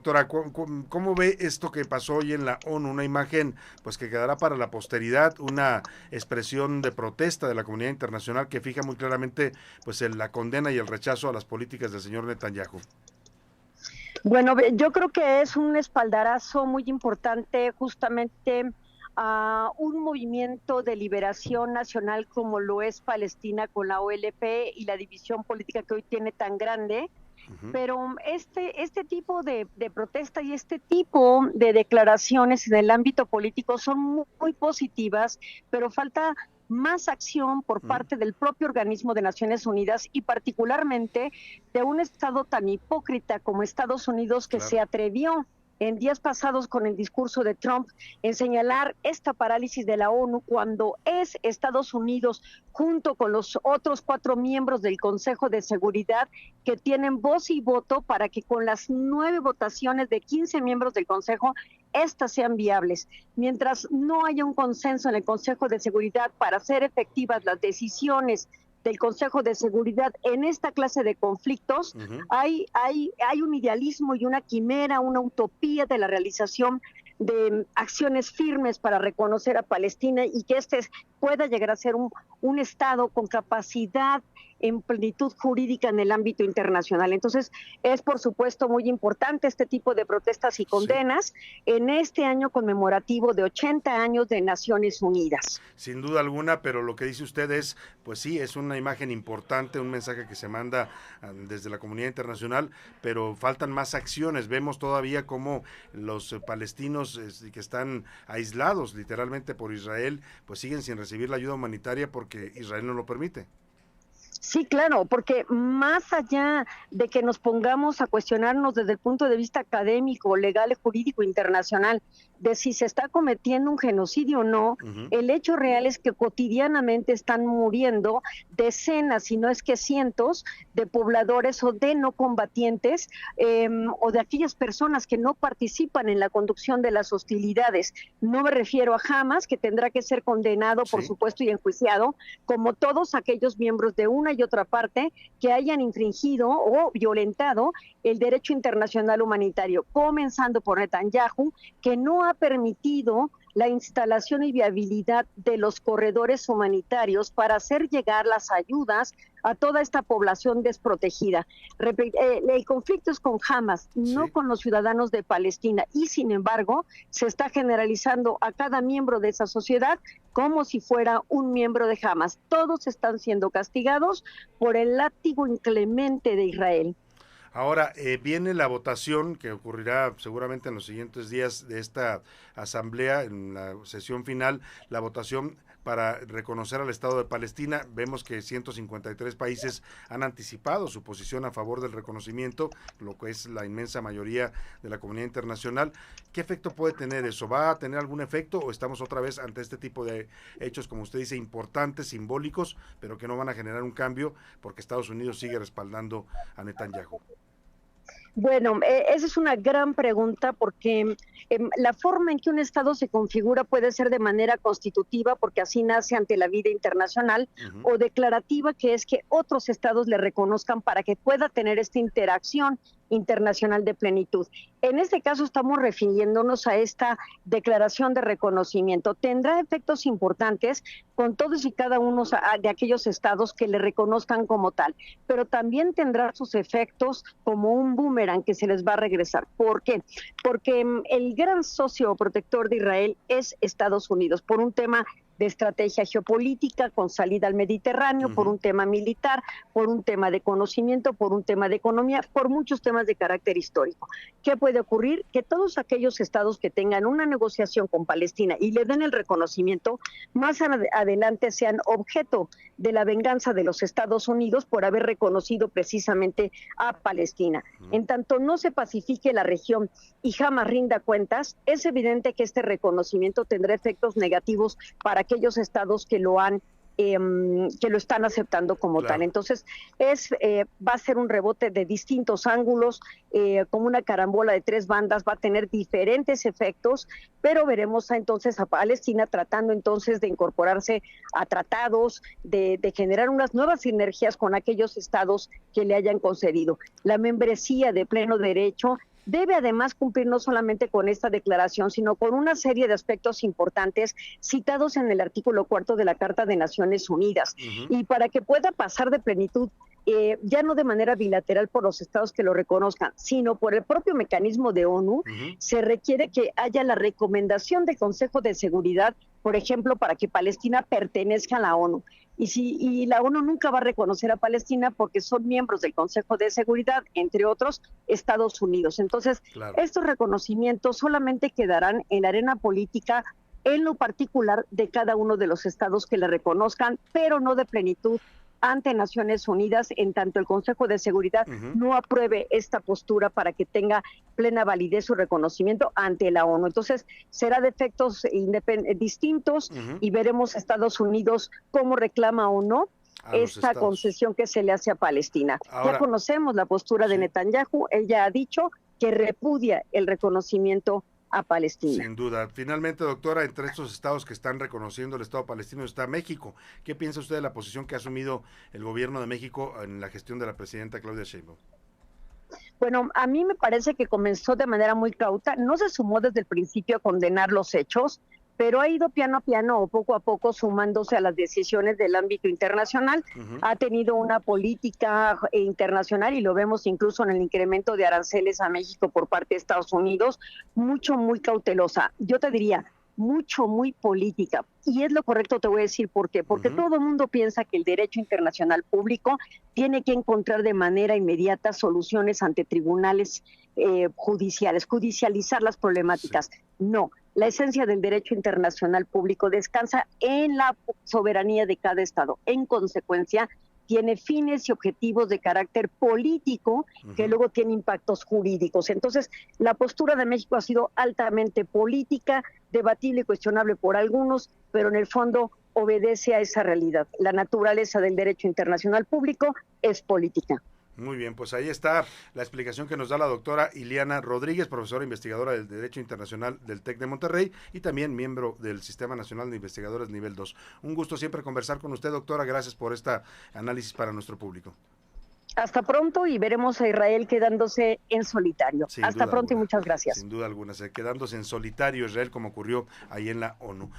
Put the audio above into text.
Doctora, ¿cómo ve esto que pasó hoy en la ONU? Una imagen pues que quedará para la posteridad, una expresión de protesta de la comunidad internacional que fija muy claramente pues la condena y el rechazo a las políticas del señor Netanyahu. Bueno, yo creo que es un espaldarazo muy importante justamente a un movimiento de liberación nacional como lo es Palestina con la OLP y la división política que hoy tiene tan grande. Ujú. Pero este tipo de protesta y este tipo de declaraciones en el ámbito político son muy positivas, pero falta más acción por Ujú. parte del propio organismo de Naciones Unidas y particularmente de un Estado tan hipócrita como Estados Unidos que se Claro. atrevió en días pasados con el discurso de Trump en señalar esta parálisis de la ONU cuando es Estados Unidos junto con los otros 4 miembros del Consejo de Seguridad que tienen voz y voto para que con las 9 votaciones de 15 miembros del Consejo, estas sean viables. Mientras no haya un consenso en el Consejo de Seguridad para hacer efectivas las decisiones del Consejo de Seguridad en esta clase de conflictos, Ujú. hay un idealismo y una quimera, una utopía de la realización de acciones firmes para reconocer a Palestina y que este pueda llegar a ser un Estado con capacidad en plenitud jurídica en el ámbito internacional. Entonces, es por supuesto muy importante este tipo de protestas y Sí. condenas en este año conmemorativo de 80 años de Naciones Unidas. Sin duda alguna, pero lo que dice usted es, pues sí, es una imagen importante, un mensaje que se manda desde la comunidad internacional, pero faltan más acciones. Vemos todavía cómo los palestinos que están aislados literalmente por Israel, pues siguen sin recibir la ayuda humanitaria porque Israel no lo permite. Sí, claro, porque más allá de que nos pongamos a cuestionarnos desde el punto de vista académico, legal, jurídico, internacional, de si se está cometiendo un genocidio o no, Ujú. el hecho real es que cotidianamente están muriendo decenas, si no es que cientos, de pobladores o de no combatientes o de aquellas personas que no participan en la conducción de las hostilidades. No me refiero a Hamas, que tendrá que ser condenado, por Sí. supuesto, y enjuiciado, como todos aquellos miembros de una y otra parte que hayan infringido o violentado el derecho internacional humanitario, comenzando por Netanyahu, que no ha permitido la instalación y viabilidad de los corredores humanitarios para hacer llegar las ayudas a toda esta población desprotegida. El conflicto es con Hamas, no Sí. con los ciudadanos de Palestina, y sin embargo se está generalizando a cada miembro de esa sociedad como si fuera un miembro de Hamas. Todos están siendo castigados por el látigo inclemente de Israel. Ahora, viene la votación que ocurrirá seguramente en los siguientes días de esta asamblea, en la sesión final, la votación para reconocer al Estado de Palestina. Vemos que 153 países han anticipado su posición a favor del reconocimiento, lo que es la inmensa mayoría de la comunidad internacional. ¿Qué efecto puede tener eso? ¿Va a tener algún efecto o estamos otra vez ante este tipo de hechos, como usted dice, importantes, simbólicos, pero que no van a generar un cambio porque Estados Unidos sigue respaldando a Netanyahu? Bueno, esa es una gran pregunta porque la forma en que un Estado se configura puede ser de manera constitutiva, porque así nace ante la vida internacional, Ujú. o declarativa, que es que otros Estados le reconozcan para que pueda tener esta interacción internacional de plenitud. En este caso estamos refiriéndonos a esta declaración de reconocimiento. Tendrá efectos importantes con todos y cada uno de aquellos estados que le reconozcan como tal, pero también tendrá sus efectos como un boomerang que se les va a regresar. ¿Por qué? Porque el gran socio protector de Israel es Estados Unidos, por un tema de estrategia geopolítica con salida al Mediterráneo, por Ujú. un tema militar, por un tema de conocimiento, por un tema de economía, por muchos temas de carácter histórico. ¿Qué puede ocurrir? Que todos aquellos estados que tengan una negociación con Palestina y le den el reconocimiento, más adelante sean objeto de la venganza de los Estados Unidos por haber reconocido precisamente a Palestina. Ujú. En tanto no se pacifique la región y jamás rinda cuentas, es evidente que este reconocimiento tendrá efectos negativos para aquellos estados que lo están aceptando como tal. Claro. Entonces, va a ser un rebote de distintos ángulos, como una carambola de 3 bandas, va a tener diferentes efectos, pero veremos entonces a Palestina tratando entonces de incorporarse a tratados, de generar unas nuevas sinergias con aquellos estados que le hayan concedido. La membresía de pleno derecho debe además cumplir no solamente con esta declaración, sino con una serie de aspectos importantes citados en el artículo 4 de la Carta de Naciones Unidas. Y para que pueda pasar de plenitud, ya no de manera bilateral por los estados que lo reconozcan, sino por el propio mecanismo de ONU, se requiere que haya la recomendación del Consejo de Seguridad, por ejemplo, para que Palestina pertenezca a la ONU. Y la ONU nunca va a reconocer a Palestina porque son miembros del Consejo de Seguridad, entre otros, Estados Unidos. Entonces, estos reconocimientos solamente quedarán en la arena política, en lo particular de cada uno de los estados que le reconozcan, pero no de plenitud ante Naciones Unidas, en tanto el Consejo de Seguridad no apruebe esta postura para que tenga plena validez su reconocimiento ante la ONU. Entonces, será de efectos distintos y veremos a Estados Unidos cómo reclama o no esta concesión que se le hace a Palestina. Ahora, ya conocemos la postura de Netanyahu, ella ha dicho que repudia el reconocimiento a Palestina. Sin duda. Finalmente, doctora, entre estos estados que están reconociendo el Estado palestino está México. ¿Qué piensa usted de la posición que ha asumido el gobierno de México en la gestión de la presidenta Claudia Sheinbaum? Bueno, a mí me parece que comenzó de manera muy cauta, no se sumó desde el principio a condenar los hechos, pero ha ido piano a piano o poco a poco sumándose a las decisiones del ámbito internacional. Ha tenido una política internacional, y lo vemos incluso en el incremento de aranceles a México por parte de Estados Unidos, muy cautelosa. Yo te diría, muy política. Y es lo correcto, te voy a decir por qué. Porque todo el mundo piensa que el derecho internacional público tiene que encontrar de manera inmediata soluciones ante tribunales judiciales, judicializar las problemáticas. No, la esencia del derecho internacional público descansa en la soberanía de cada Estado. En consecuencia, tiene fines y objetivos de carácter político que luego tienen impactos jurídicos. Entonces, la postura de México ha sido altamente política, debatible y cuestionable por algunos, pero en el fondo obedece a esa realidad. La naturaleza del derecho internacional público es política. Muy bien, pues ahí está la explicación que nos da la doctora Iliana Rodríguez, profesora investigadora del Derecho Internacional del TEC de Monterrey y también miembro del Sistema Nacional de Investigadores Nivel 2. Un gusto siempre conversar con usted, doctora. Gracias por este análisis para nuestro público. Hasta pronto y veremos a Israel quedándose en solitario. Hasta pronto y muchas gracias. Sin duda alguna, quedándose en solitario Israel como ocurrió ahí en la ONU.